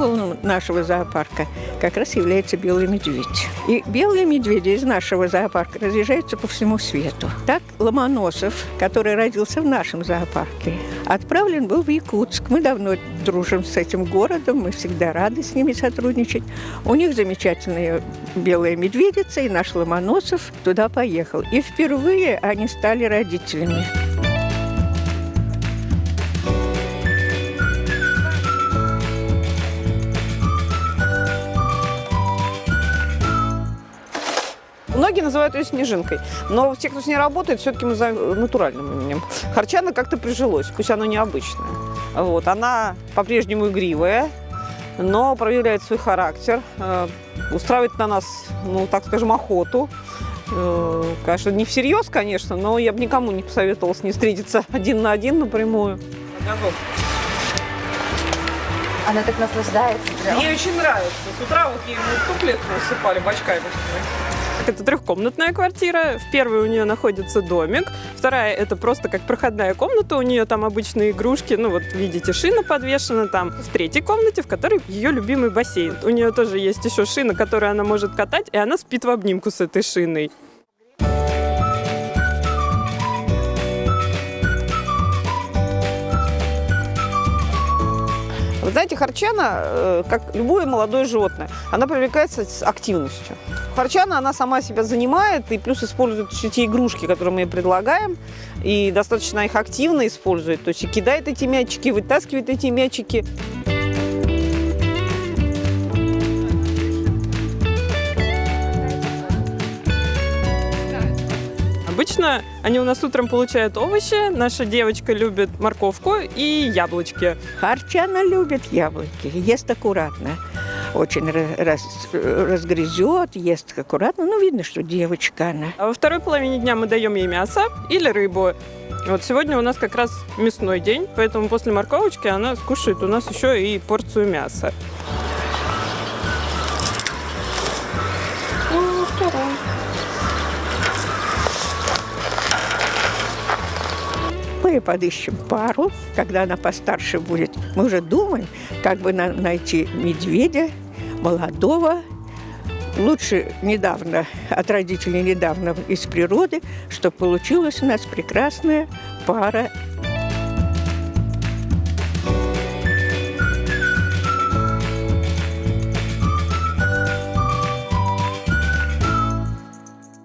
символом нашего зоопарка как раз является белый медведь. И белые медведи из нашего зоопарка разъезжаются по всему свету. Так Ломоносов, который родился в нашем зоопарке, отправлен был в Якутск. Мы давно дружим с этим городом, мы всегда рады с ними сотрудничать. У них замечательная белая медведица, и наш Ломоносов туда поехал. И впервые они стали родителями. Многие называют ее снежинкой, но те, кто с ней работает, все-таки называют натуральным именем. Харчана как-то прижилось, пусть оно необычное. Вот. Она по-прежнему игривая, но проявляет свой характер, устраивает на нас, ну, так скажем, охоту. Конечно, не всерьез, конечно, но я бы никому не посоветовала с ней встретиться один на один напрямую. Она так наслаждается. Ей очень нравится. С утра вот ей туфли насыпали бочками. Это трехкомнатная квартира. В первой у нее находится домик. Вторая – это просто как проходная комната. У нее там обычные игрушки. Ну вот видите, шина подвешена там. В третьей комнате, в которой ее любимый бассейн. У нее тоже есть еще шина, которую она может катать, и она спит в обнимку с этой шиной. Вы знаете, харчана, как любое молодое животное, она привлекается с активностью. Харчана, она сама себя занимает и плюс использует все те игрушки, которые мы ей предлагаем, и достаточно их активно использует. То есть и кидает эти мячики, вытаскивает эти мячики. Обычно они у нас утром получают овощи. Наша девочка любит морковку и яблочки. Харчана любит яблоки, ест аккуратно. Очень разгрызет, ест аккуратно. Ну, видно, что девочка она. А во второй половине дня мы даем ей мясо или рыбу. Вот сегодня у нас как раз мясной день, поэтому после морковочки она скушает у нас еще и порцию мяса. Мы подыщем пару, когда она постарше будет. Мы уже думаем, как бы найти медведя молодого, лучше недавно, от родителей недавно из природы, чтобы получилась у нас прекрасная пара